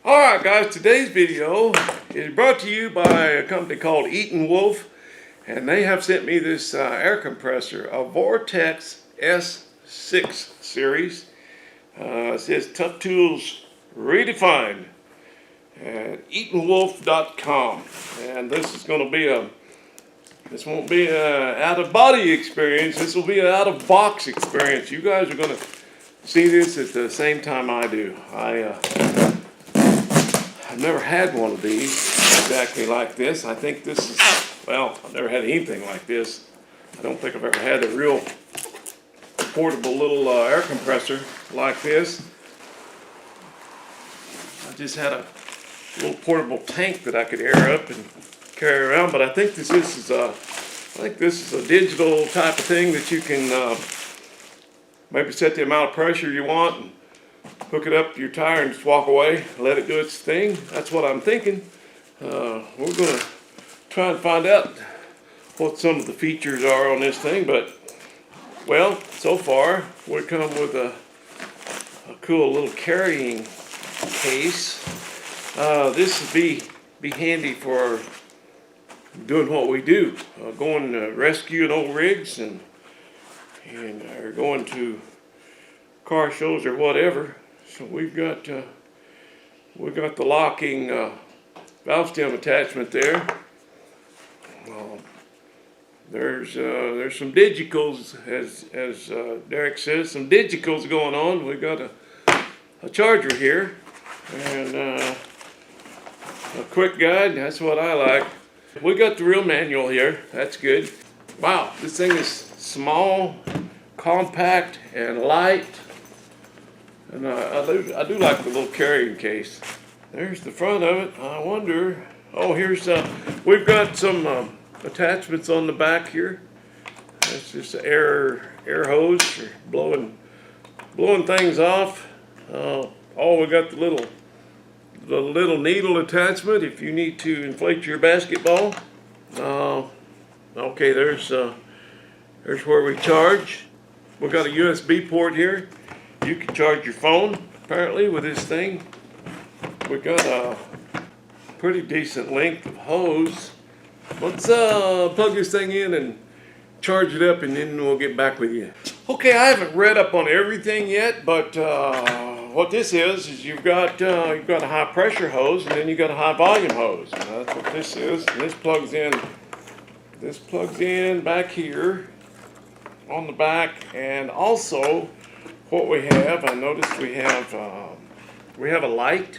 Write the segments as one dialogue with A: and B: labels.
A: Alright guys, today's video is brought to you by a company called Eaton Wolf, and they have sent me this air compressor, a Vortex S6 series. It says Tough Tools Redefined at EatonWolf.com, and this is going to be this won't be an out-of-body experience, this will be an out-of-box experience. You guys are going to see this at the same time I do. I've never had one of these exactly like this. I think this is, well, I've never had anything like this. I don't think I've ever had a real portable little air compressor like this. I just had a little portable tank that I could air up and carry around, but I think this is a digital type of thing that you can maybe set the amount of pressure you want and hook it up to your tire and just walk away, let it do its thing. That's what I'm thinking. We're going to try and find out what some of the features are on this thing, but, well, so far we come with a cool little carrying case. This would be handy for doing what we do, going rescuing old rigs and or going to car shows or whatever. So we've got the locking valve stem attachment there. There's some digicals, as Derek says, some digicals going on. We've got a charger here and a quick guide. That's what I like. We got the real manual here. That's good. Wow, this thing is small, compact, and light. And I do like the little carrying case. There's the front of it. I wonder. Oh, here's we've got some attachments on the back here. That's just an air hose for blowing things off. Oh, we got the little needle attachment if you need to inflate your basketball. Okay, there's where we charge. We've got a USB port here. You can charge your phone, apparently, with this thing. We got a pretty decent length of hose. Let's plug this thing in and charge it up, and then we'll get back with you. Okay, I haven't read up on everything yet, but what this is you've got a high pressure hose, and then you've got a high volume hose. And that's what this is. And this plugs in back here on the back, and also what we have, I noticed we have a light.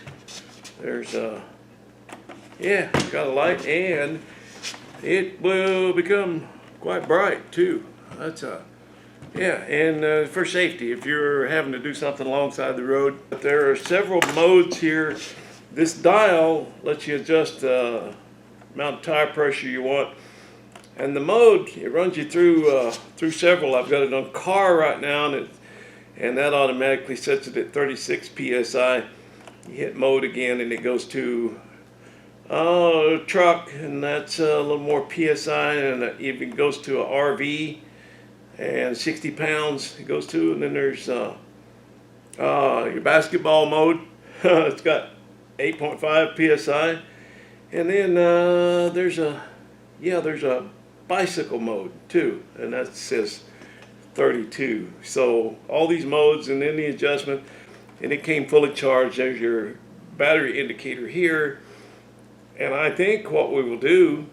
A: There's got a light, and it will become quite bright too. That's and for safety, if you're having to do something alongside the road. But there are several modes here. This dial lets you adjust the amount of tire pressure you want. And the mode, it runs you through several. I've got it on car right now, and that automatically sets it at 36 psi. You hit mode again, and it goes to truck, and that's a little more psi, and it even goes to a RV, and 60 pounds it goes to. And then there's your basketball mode. It's got 8.5 psi, and then there's a bicycle mode too, and that says 32. So all these modes, and then the adjustment, and it came fully charged. There's your battery indicator here, and I think what we will do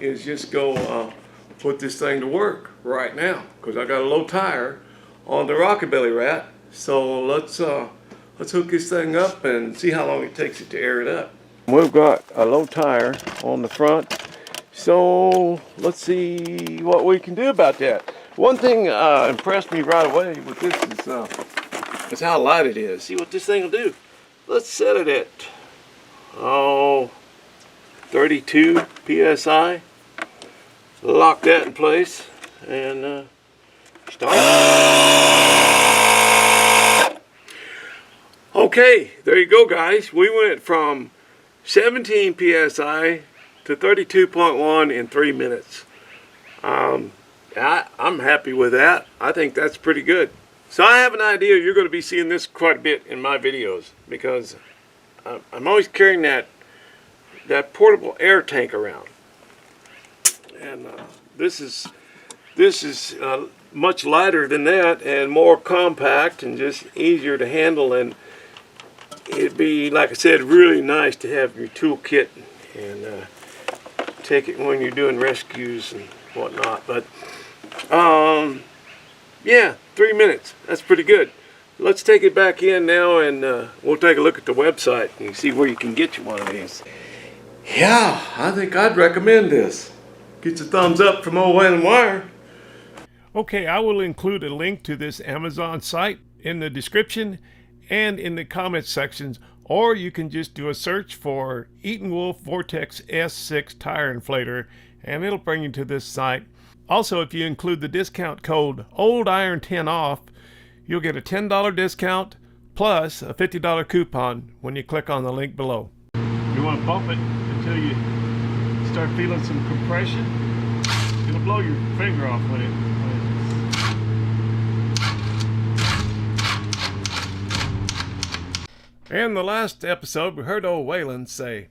A: is just go put this thing to work right now, because I got a low tire on the Rockabilly Rat. So let's hook this thing up and see how long it takes it to air it up. We've got a low tire on the front, so let's see what we can do about that. One thing impressed me right away with this is how light it is. See what this thing will do. Let's set it at 32 psi. Lock that in place and start. Okay, there you go, guys. We went from 17 psi to 32.1 in 3 minutes. I'm happy with that. I think that's pretty good. So I have an idea you're going to be seeing this quite a bit in my videos, because I'm always carrying that portable air tank around, and this is much lighter than that and more compact and just easier to handle, and it'd be, like I said, really nice to have your toolkit and take it when you're doing rescues and whatnot. But yeah, 3 minutes, that's pretty good. Let's take it back in now, and we'll take a look at the website and see where you can get you one of these. Yeah, I think I'd recommend this. Get your thumbs up from Old Whale and Wire. Okay, I will include a link to this Amazon site in the description and in the comments sections, or you can just do a search for Eaton Wolf Vortex S6 tire inflator and it'll bring you to this site. Also, if you include the discount code OLDIRON10 off, you'll get a $10 discount plus a $50 coupon when you click on the link below. You want to bump it until you start feeling some compression. It'll blow your finger off when it In the last episode, we heard old Waylon say,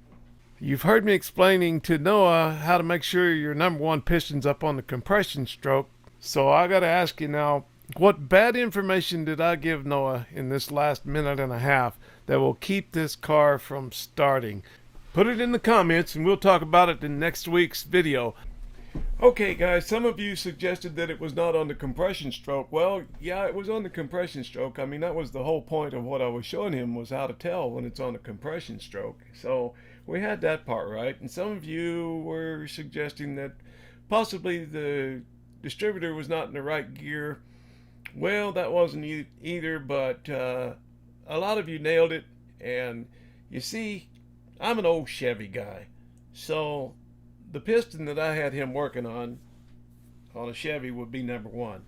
A: "You've heard me explaining to Noah how to make sure your number one piston's up on the compression stroke. So I gotta ask you now, what bad information did I give Noah in this last minute and a half that will keep this car from starting? Put it in the comments and we'll talk about it in next week's video." Okay guys, some of you suggested that it was not on the compression stroke. Well, yeah, it was on the compression stroke. I mean, that was the whole point of what I was showing him, was how to tell when it's on the compression stroke. So we had that part right. And some of you were suggesting that possibly the distributor was not in the right gear. Well, that wasn't either, but a lot of you nailed it. And you see, I'm an old Chevy guy. So the piston that I had him working on a Chevy would be number one.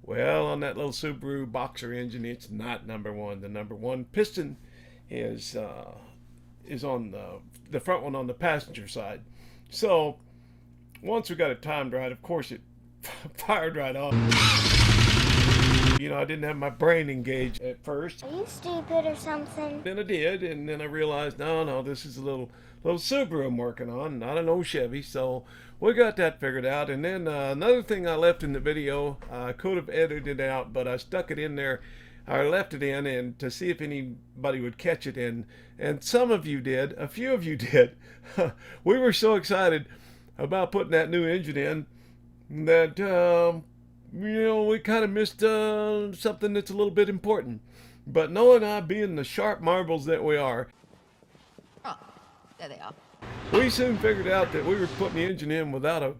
A: Well, on that little Subaru Boxer engine, it's not number one. The number one piston is on the front one on the passenger side. So once we got it timed right, of course it fired right off. You know, I didn't have my brain engaged at first.
B: Are you stupid or something?
A: Then I did, and then I realized, no, this is a little Subaru I'm working on, not an old Chevy. So we got that figured out. And then another thing I left in the video, I could have edited it out, but I stuck it in there. I left it in and to see if anybody would catch it, and some of you did, a few of you did. We were so excited about putting that new engine in that you know, we kind of missed something that's a little bit important. But Noah and I, being the sharp marbles that we are,
C: oh, there they are.
A: We soon figured out that we were putting the engine in without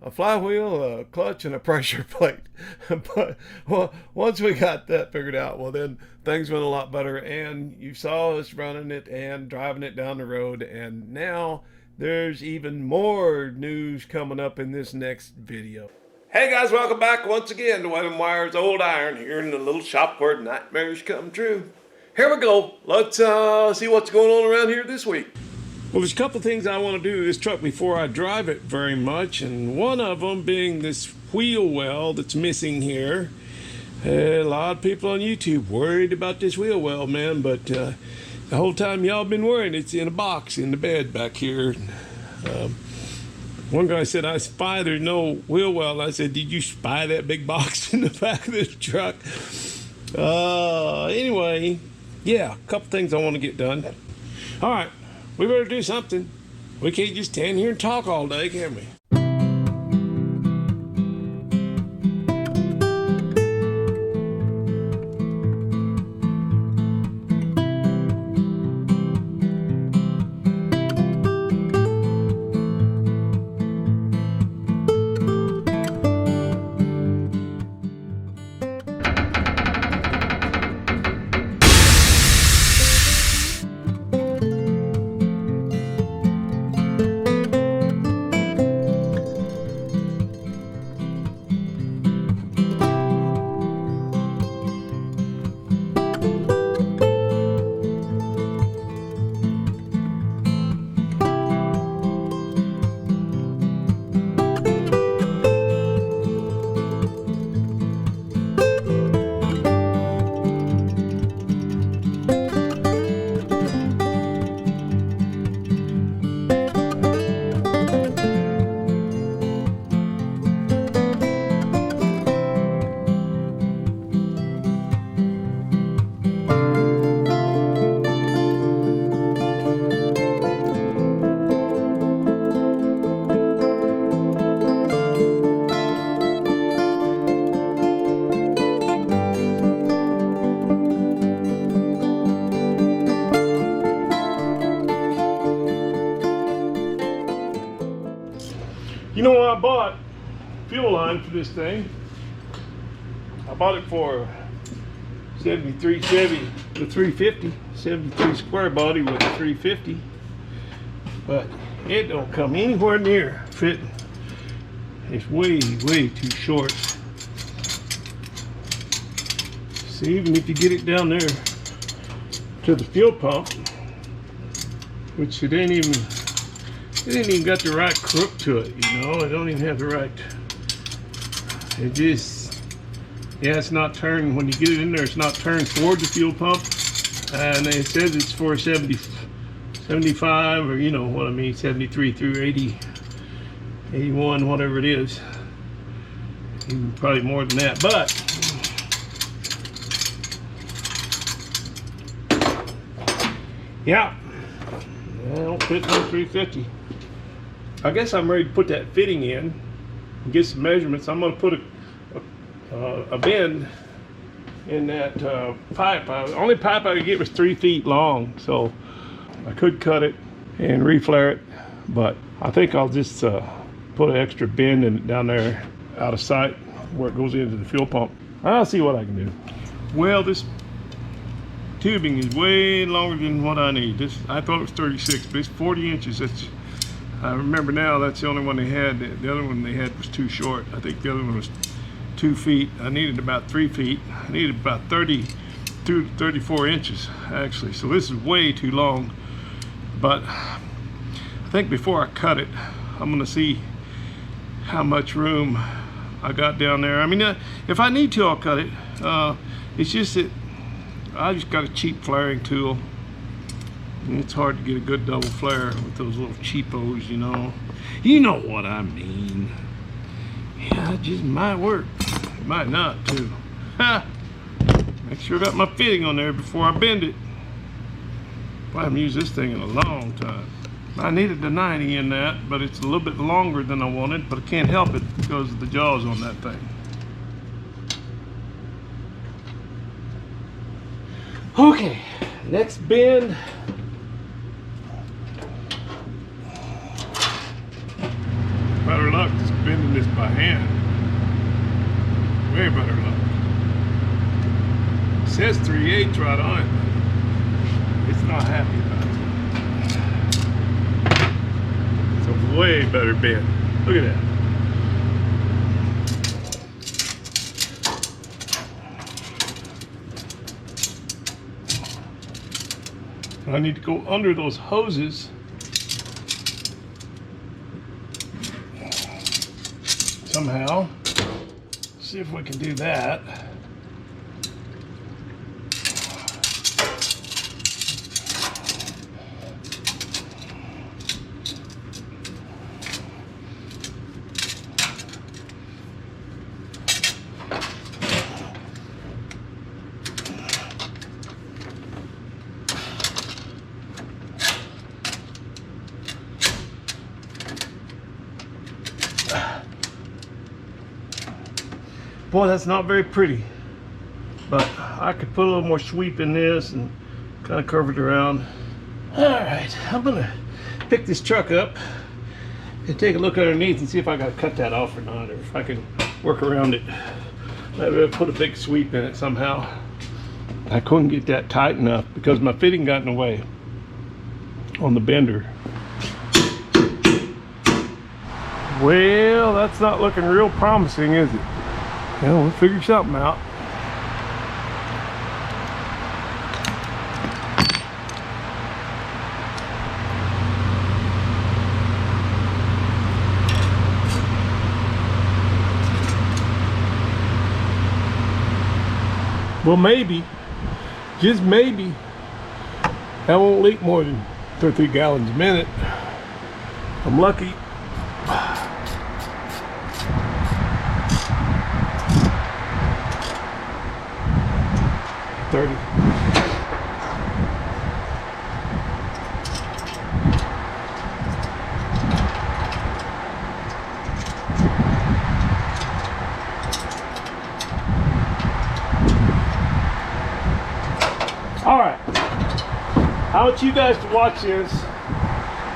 A: a flywheel, a clutch, and a pressure plate. But well, once we got that figured out, well, then things went a lot better, and you saw us running it and driving it down the road, and now there's even more news coming up in this next video. Hey guys, welcome back once again to Whale and Wire's Old Iron, here in the little shop where nightmares come true. Here we go. Let's see what's going on around here this week. Well, there's a couple things I want to do to this truck before I drive it very much, and one of them being this wheel well that's missing here. A lot of people on YouTube worried about this wheel well, man, but the whole time y'all been worrying, it's in a box in the bed back here. One guy said, "I spy there's no wheel well." I said, "Did you spy that big box in the back of this truck?" Anyway, yeah, a couple things I want to get done. All right, we better do something. We can't just stand here and talk all day, can we? You know what I bought? Fuel line for this thing. I bought it for 73 Chevy, the 350, 73 square body with a 350. But it don't come anywhere near fitting. It's way too short. See, even if you get it down there to the fuel pump, which it ain't even got the right crook to it, you know. It don't even have the right. It just, yeah, it's not turned. When you get it in there, it's not turned toward the fuel pump, and it says it's for 75, or you know what I mean, 73 through 80, 81, whatever it is. Even probably more than that, but yeah, I don't fit no 350. I guess I'm ready to put that fitting in and get some measurements. I'm going to put a bend in that pipe. The only pipe I could get was 3 feet long, so I could cut it and reflare it, but I think I'll just put an extra bend in it down there out of sight where it goes into the fuel pump. I'll see what I can do. Well, this tubing is way longer than what I need. I thought it was 36, but it's 40 inches. I remember now that's the only one they had. The other one they had was too short. I think the other one was 2 feet. I needed about 3 feet. I needed about 32 to 34 inches actually. So this is way too long. But I think before I cut it, I'm gonna see how much room I got down there. I mean, if I need to, I'll cut it. It's just that I just got a cheap flaring tool. And it's hard to get a good double flare with those little cheapos, you know. You know what I mean. Yeah, it just might work. It might not, too. Ha! Make sure I got my fitting on there before I bend it. I haven't used this thing in a long time. I needed the 90 in that, but it's a little bit longer than I wanted, but I can't help it because of the jaws on that thing. Okay, next bend. Better luck just bending this by hand. Way better luck. It says 3/8 right on it, but it's not happy about it. It's a way better bend. Look at that. I need to go under those hoses somehow. See if we can do that. Boy, that's not very pretty, but I could put a little more sweep in this and kind of curve it around. All right, I'm gonna pick this truck up and take a look underneath and see if I gotta cut that off or not, or if I can work around it. Maybe I'll put a big sweep in it somehow. I couldn't get that tight enough because my fitting got in the way on the bender. Well, that's not looking real promising, is it? Well, we'll figure something out. Well, maybe, just maybe, that won't leak more than 2 or 3 gallons a minute. I'm lucky. 30. All right, I want you guys to watch this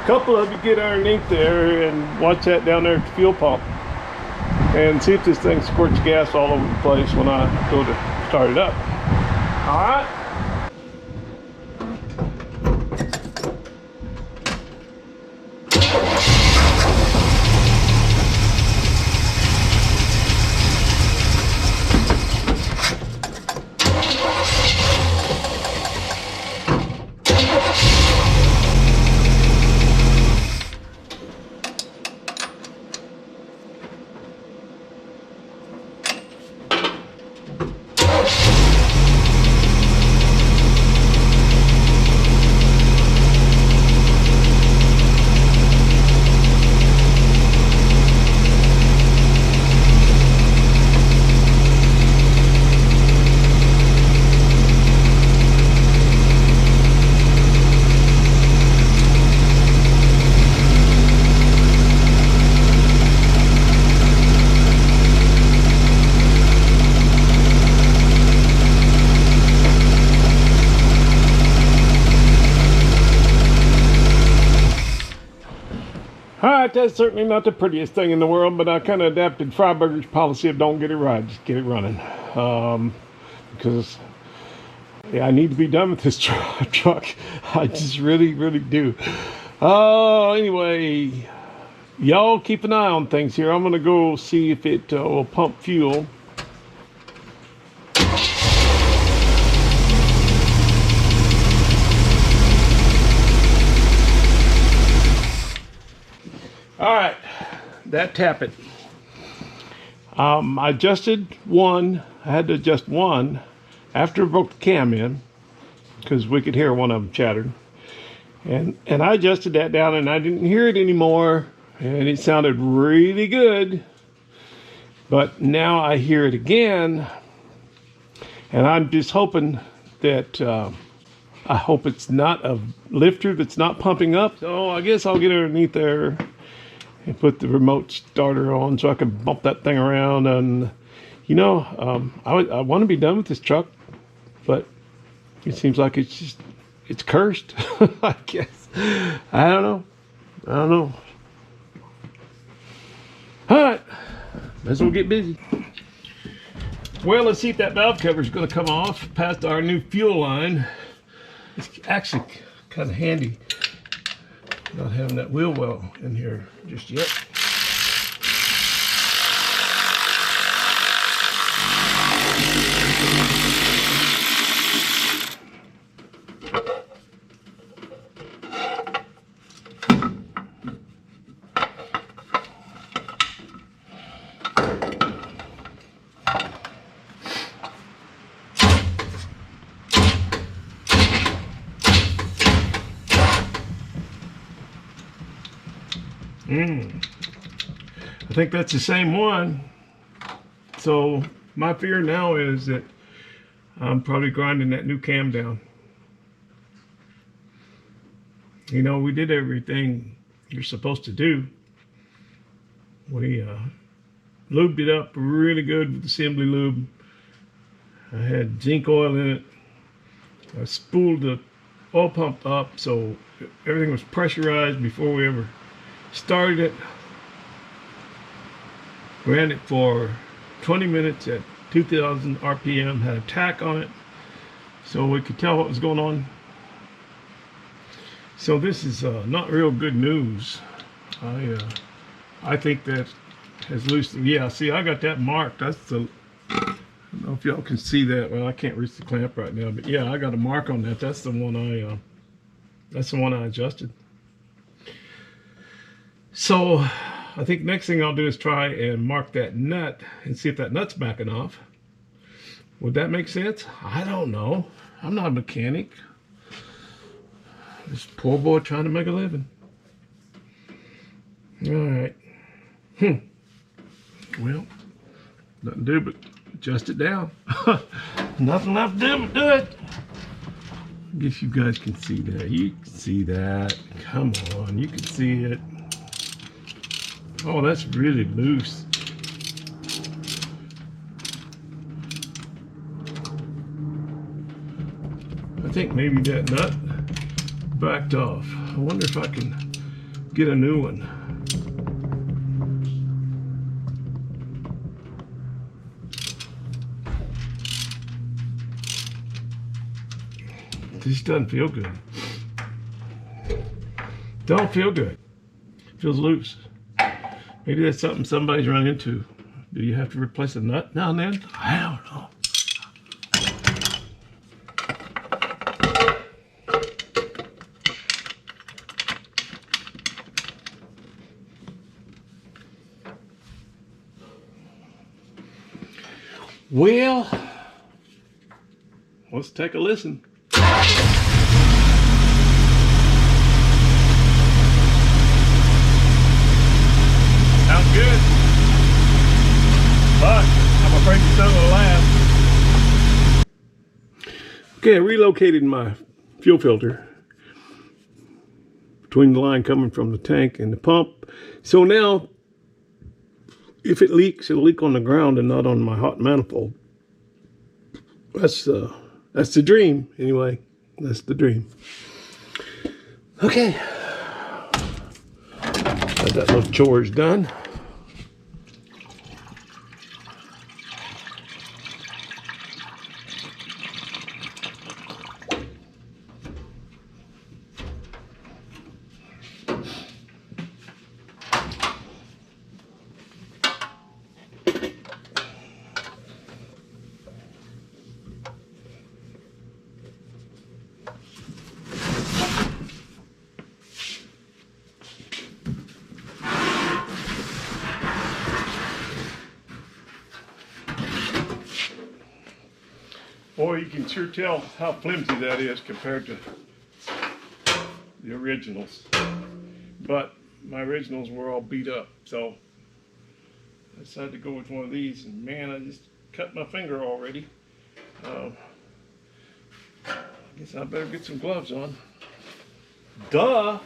A: couple of you get underneath there and watch that down there at the fuel pump and see if this thing squirts gas all over the place when I go to start it up. All right. Alright, that's certainly not the prettiest thing in the world, but I kind of adapted Freiburger's policy of don't get it right, just get it running. Because, yeah, I need to be done with this truck. I just really, really do. Anyway, y'all keep an eye on things here. I'm going to go see if it will pump fuel. All right, that tappet. I adjusted one. I had to adjust one after I broke the cam in because we could hear one of them chattered. And I adjusted that down and I didn't hear it anymore. And it sounded really good. But now I hear it again. And I'm just hoping that, I hope it's not a lifter that's not pumping up. So I guess I'll get underneath there and put the remote starter on so I can bump that thing around. And, you know, I want to be done with this truck, but it seems like it's cursed, I guess. I don't know. All right, might as well get busy. Well, let's see if that valve cover is going to come off past our new fuel line. It's actually kind of handy not having that wheel well in here just yet. I think that's the same one. So my fear now is that I'm probably grinding that new cam down. You know, we did everything you're supposed to do. We lubed it up really good with assembly lube. I had zinc oil in it. I spooled the oil pump up so everything was pressurized before we ever started it. Ran it for 20 minutes at 2,000 RPM, had a tack on it so we could tell what was going on. So this is not real good news. I think that has loosened. Yeah, see, I got that marked. That's the, I don't know if y'all can see that. Well, I can't reach the clamp right now, but yeah, I got a mark on that. That's the one I adjusted. So I think next thing I'll do is try and mark that nut and see if that nut's backing off. Would that make sense? I don't know. I'm not a mechanic. This poor boy trying to make a living. All right. Well, nothing to do but adjust it down. Nothing left to do but do it. I guess you guys can see that. You can see that. Come on, you can see it. Oh, that's really loose. I think maybe that nut backed off. I wonder if I can get a new one. This doesn't feel good. Don't feel good. Feels loose. Maybe that's something somebody's run into. Do you have to replace a nut now and then? I don't know. Well, let's take a listen. Sounds good, but I'm afraid it's not gonna last. Okay, I relocated my fuel filter between the line coming from the tank and the pump. So now, if it leaks, it'll leak on the ground and not on my hot manifold. That's the dream, anyway. That's the dream. Okay. Got that little chores done. Boy, you can sure tell how flimsy that is compared to the originals. But my originals were all beat up, so I decided to go with one of these, and man, I just cut my finger already. I guess I better get some gloves on. Duh!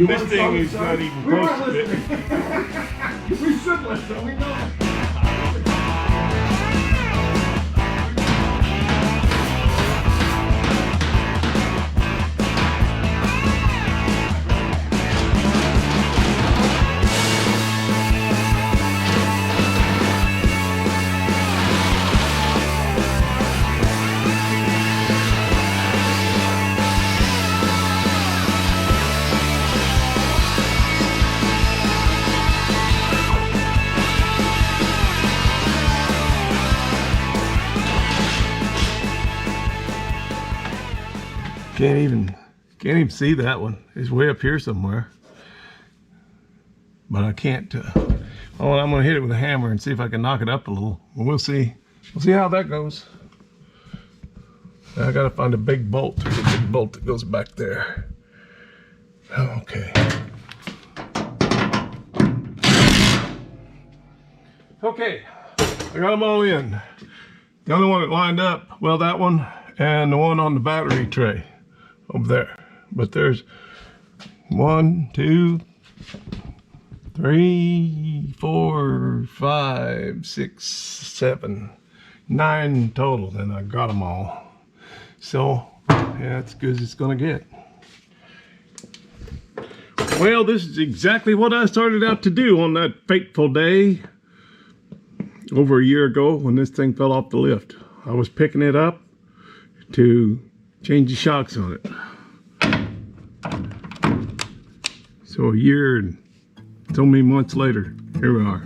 A: This thing is not even close to it.
D: We should listen, we know.
A: Can't even see that one. It's way up here somewhere. But I can't. Oh, I'm gonna hit it with a hammer and see if I can knock it up a little. We'll see. We'll see how that goes. I gotta find a big bolt. There's a big bolt that goes back there. Okay. Okay, I got them all in. The only one that lined up, well, that one and the one on the battery tray over there. But there's 1, 2, 3, 4, 5, 6, 7, 9 total, and I got them all. So, yeah, that's good as it's gonna get. Well, this is exactly what I started out to do on that fateful day over a year ago when this thing fell off the lift. I was picking it up to change the shocks on it. So a year and so many months later, here we are.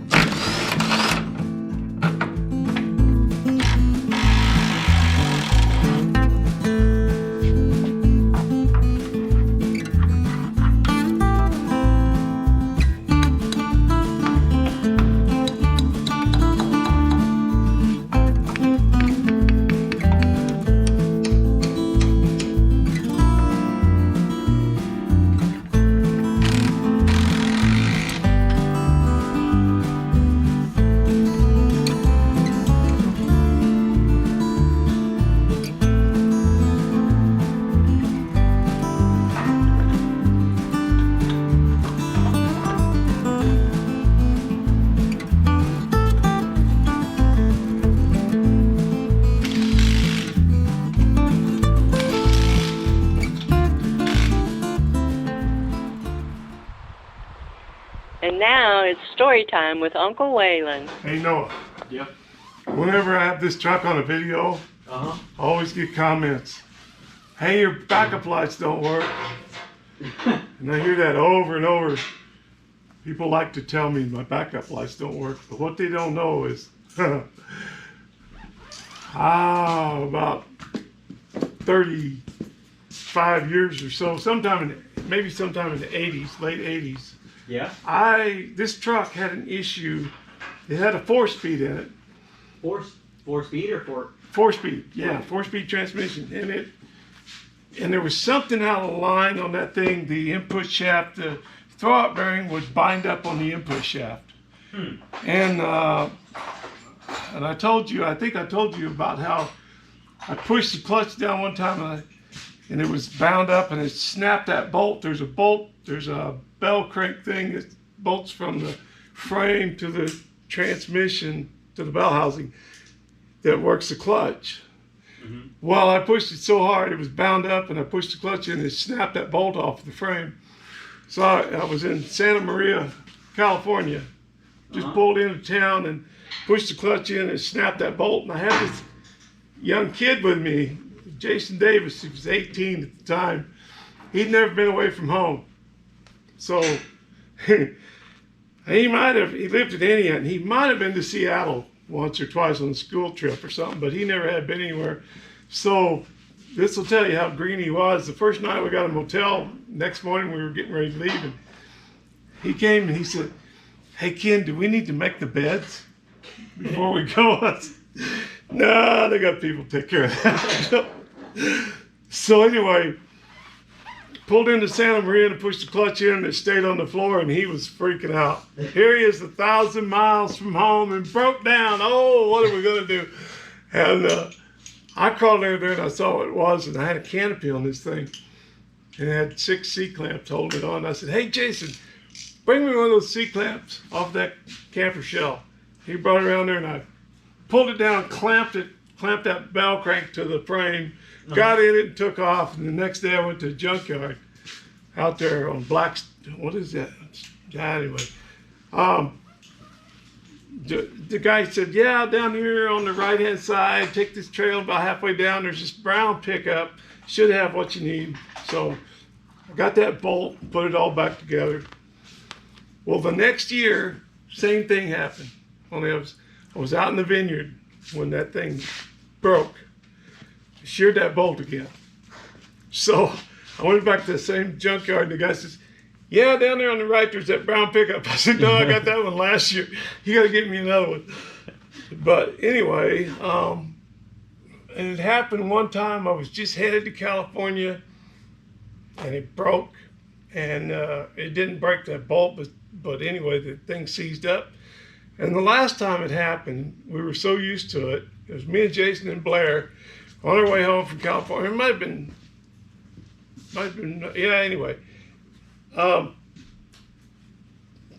E: And now it's story time with Uncle Waylon.
A: Hey Noah.
F: Yep.
A: Whenever I have this truck on a video, I always get comments. Hey, your backup lights don't work. And I hear that over and over. People like to tell me my backup lights don't work, but what they don't know is about 35 years or so, maybe sometime in the 80s, late 80s,
F: Yeah.
A: this truck had an issue. It had a 4-speed in it.
F: Four speed or four?
A: 4-speed, yeah, 4-speed transmission. And there was something out of line on that thing. The input shaft, the throwout bearing would bind up on the input shaft. And I think I told you about how I pushed the clutch down one time and it was bound up and it snapped that bolt. There's a bell crank thing that bolts from the frame to the transmission to the bell housing that works the clutch. Well, I pushed it so hard it was bound up, and I pushed the clutch in and it snapped that bolt off the frame. So I was in Santa Maria, California, just pulled into town and pushed the clutch in and snapped that bolt. And I had this young kid with me, Jason Davis. He was 18 at the time. He'd never been away from home. So he lived in Indiana, and he might have been to Seattle once or twice on a school trip or something, but he never had been anywhere. So this will tell you how green he was. The first night we got a motel, next morning we were getting ready to leave, and he came and he said, "Hey Ken, do we need to make the beds before we go?" I said, "Nah, they got people to take care of that." So anyway, pulled into Santa Maria and pushed the clutch in and it stayed on the floor, and he was freaking out. Here he is 1,000 miles from home and broke down. Oh, what are we gonna do? And I crawled over there and I saw what it was, and I had a canopy on this thing. And it had 6 C-clamps holding it on. I said, "Hey Jason, bring me one of those C-clamps off that camper shell." He brought it around there and I pulled it down, clamped that bell crank to the frame, got in it and took off. And the next day I went to the junkyard out there on what is that? Anyway, the guy said, "Yeah, down here on the right-hand side, take this trail about halfway down, there's this brown pickup, should have what you need." So I got that bolt, put it all back together. Well, the next year, same thing happened. Only I was out in the vineyard when that thing broke. Sheared that bolt again. So I went back to the same junkyard, and the guy says, "Yeah, down there on the right, there's that brown pickup." I said, "No, I got that one last year. You got to get me another one." But anyway, and it happened one time. I was just headed to California, and it broke, and it didn't break that bolt, but anyway, the thing seized up. And the last time it happened, we were so used to it. It was me and Jason and Blair on our way home from California. It might have been, yeah, anyway.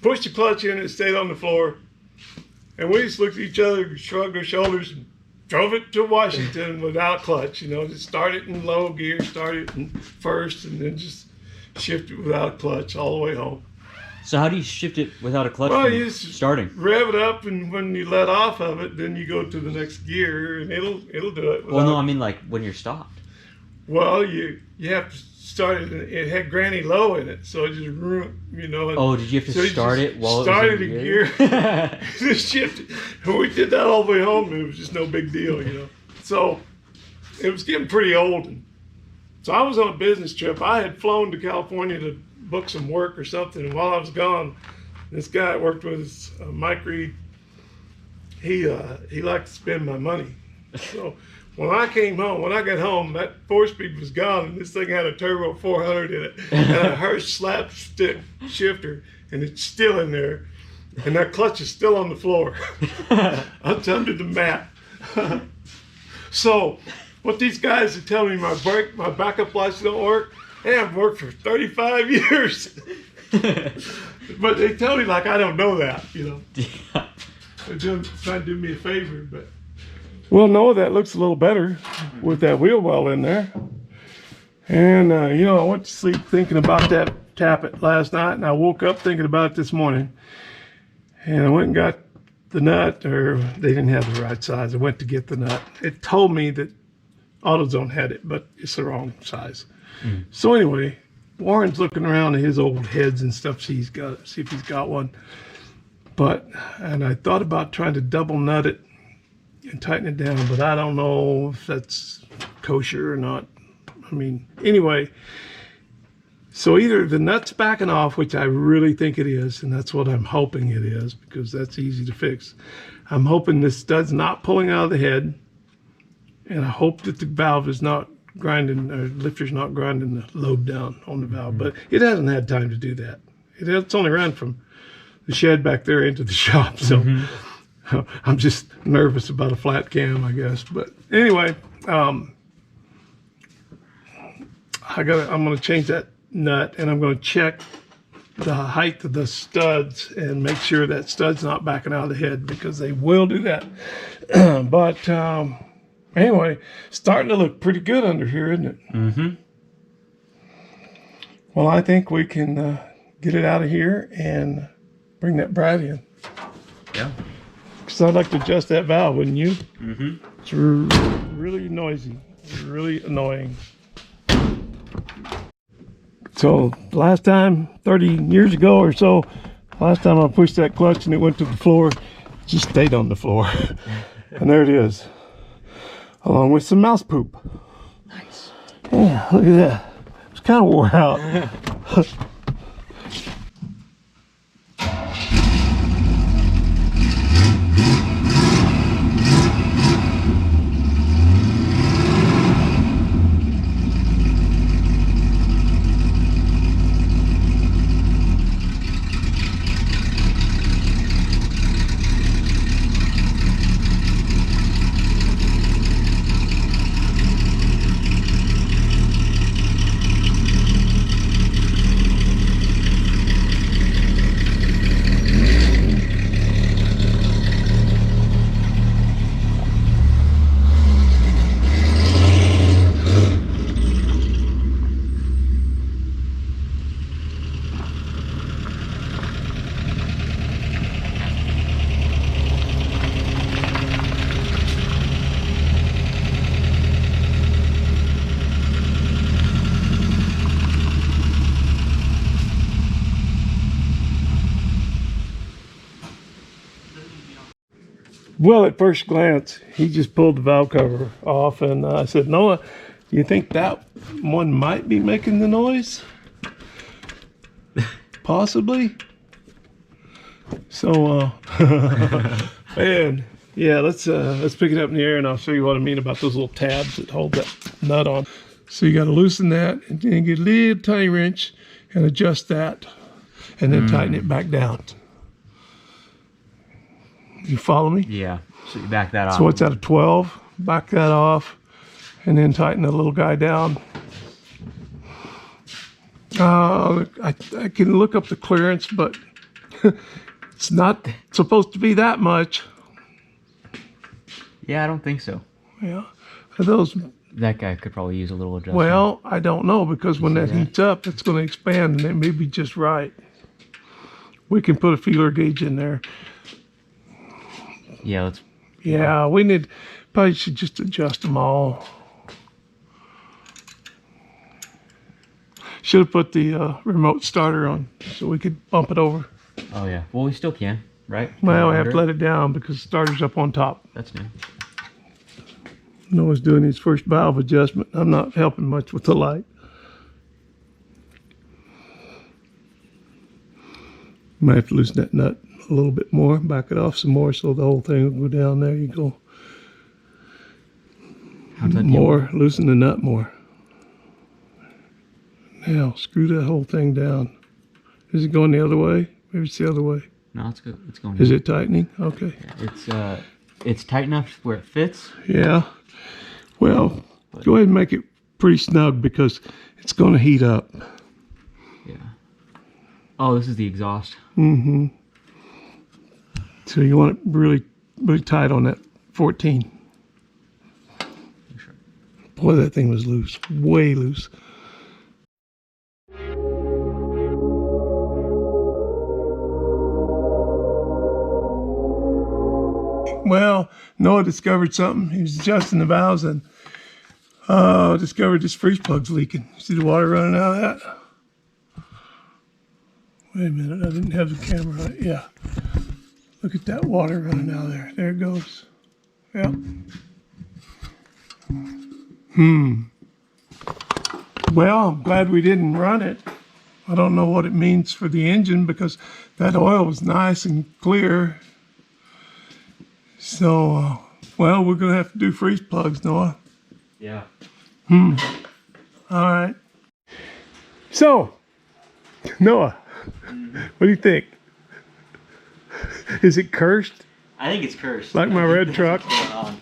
A: Pushed the clutch in and it stayed on the floor. And we just looked at each other, shrugged our shoulders, and drove it to Washington without clutch. You know, just start it in low gear, start it in first, and then just shift it without clutch all the way home.
G: So how do you shift it without a clutch
A: Well,
G: from
A: you just
G: starting?
A: rev it up, and when you let off of it, then you go to the next gear, and it'll do it.
G: Well, no, I mean like when you're stopped.
A: Well, you have to start it. It had Granny Low in it, so it just you know.
G: Oh, did you have to
A: so
G: start it while it was
A: started
G: in
A: in
G: gear?
A: gear? Just shifted. And we did that all the way home, and it was just no big deal, you know. So it was getting pretty old. And so I was on a business trip. I had flown to California to book some work or something, and while I was gone, this guy I worked with, Mike Reed, he liked to spend my money. So when I got home, that 4-speed was gone, and this thing had a turbo 400 in it, and a Hirsch slapstick shifter, and it's still in there, and that clutch is still on the floor. It's under the mat. So what these guys are telling me, my backup lights don't work. They haven't worked for 35 years. But they tell me like I don't know that, you know.
G: Yeah.
A: They're trying to do me a favor, but. Well, no, that looks a little better with that wheel well in there. And, you know, I went to sleep thinking about that tappet last night, and I woke up thinking about it this morning. And I went and got the nut, or they didn't have the right size. I went to get the nut. It told me that AutoZone had it, but it's the wrong size. So anyway, Warren's looking around at his old heads and stuff, see if he's got one. And I thought about trying to double nut it and tighten it down, but I don't know if that's kosher or not. I mean, anyway, so either the nut's backing off, which I really think it is, and that's what I'm hoping it is, because that's easy to fix. I'm hoping this stud's not pulling out of the head, and I hope that the valve is not grinding, or lifter's not grinding the load down on the valve, but it hasn't had time to do that. It's only ran from the shed back there into the shop, so I'm just nervous about a flat cam, I guess. But anyway, I'm going to change that nut, and I'm going to check the height of the studs and make sure that stud's not backing out of the head, because they will do that. But anyway, starting to look pretty good under here, isn't it?
G: Mm-hmm.
A: Well, I think we can get it out of here and bring that Brad in.
G: Yeah.
A: Because I'd like to adjust that valve, wouldn't you?
G: Mm-hmm.
A: It's really noisy, really annoying. So last time, 30 years ago or so, last time I pushed that clutch and it went to the floor, it just stayed on the floor. And there it is, along with some mouse poop.
G: Nice.
A: Yeah, look at that. It's kind of wore out. Well, at first glance, he just pulled the valve cover off, and I said, Noah, you think that one might be making the noise? Possibly. So, and yeah, let's pick it up in the air, and I'll show you what I mean about those little tabs that hold that nut on. So you got to loosen that, and then get a little tiny wrench and adjust that, and then tighten it back down. You follow me?
G: Yeah. So you back that off.
A: So it's at a 12. Back that off, and then tighten the little guy down. I can look up the clearance, but it's not supposed to be that much.
G: Yeah, I don't think so.
A: Yeah. Are those,
G: That guy could probably use a little adjustment.
A: well, I don't know, because when that
G: see that?
A: heats up, it's going to expand, and it may be just right. We can put a feeler gauge in there.
G: Yeah, let's.
A: Yeah, probably should just adjust them all. Should have put the remote starter on so we could bump it over.
G: Oh yeah. Well, we still can, right?
A: Well, we have
G: Under
A: to let it down because the starter's up on top.
G: That's new.
A: Noah's doing his first valve adjustment. I'm not helping much with the light. Might have to loosen that nut a little bit more, back it off some more so the whole thing will go down. There you go.
G: How's that
A: More, loosen the nut more. Now, screw that whole thing down. Is it going the other way? Maybe it's the other way.
G: No, it's good. It's going.
A: Is it tightening? Okay.
G: It's tight enough where it fits.
A: Yeah. Well, go ahead and make it pretty snug because it's going to heat up.
G: Yeah. Oh, this is the exhaust.
A: Mm-hmm. So you want it really, really tight on that 14. Boy, that thing was loose. Way loose. Well, Noah discovered something. He was adjusting the valves and discovered this freeze plug's leaking. See the water running out of that? Wait a minute, I didn't have the camera on it. Yeah. Look at that water running out of there. There it goes. Yep. Well, I'm glad we didn't run it. I don't know what it means for the engine because that oil was nice and clear. So, well, we're going to have to do freeze plugs, Noah.
G: Yeah.
A: All right. So, Noah, what do you think? Is it cursed?
G: I think it's cursed.
A: Like my red truck?
G: What's going on.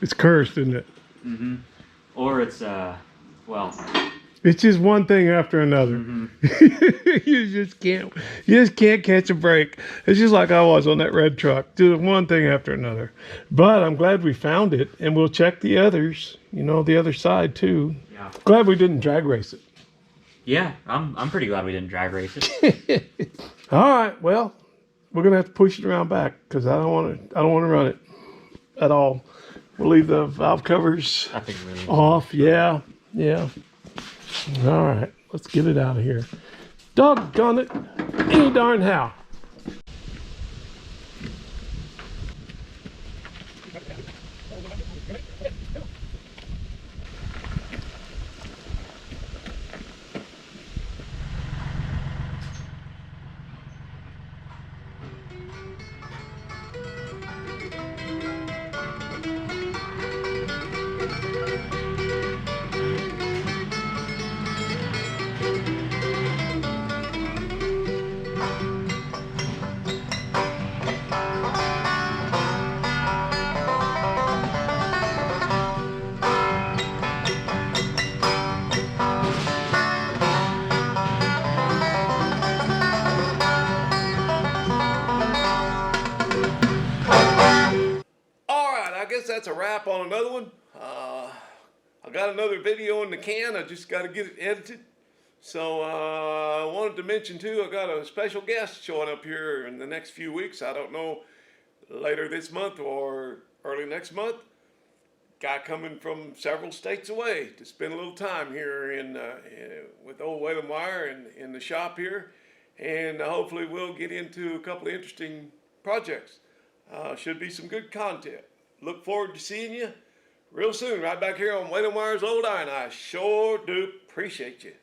A: It's cursed, isn't it?
G: Mm-hmm. Or it's well.
A: It's just one thing after another. You just can't catch a break. It's just like I was on that red truck, just one thing after another. But I'm glad we found it, and we'll check the others. You know, the other side too.
G: Yeah.
A: Glad we didn't drag race it.
G: Yeah, I'm pretty glad we didn't drag race it.
A: All right, well, we're gonna have to push it around back because I don't want to run it at all. We'll leave the valve covers
G: I think really
A: off. Yeah. All right, let's get it out of here. Doggone it, any darn how. I guess that's a wrap on another one. I got another video in the can. I just got to get it edited. So I wanted to mention too, I got a special guest showing up here in the next few weeks. I don't know, later this month or early next month. Guy coming from several states away to spend a little time here with old Whalen Wire in the shop here. And hopefully we'll get into a couple of interesting projects. Should be some good content. Look forward to seeing you real soon, right back here on Whalen Wire's Old Iron. I sure do appreciate you.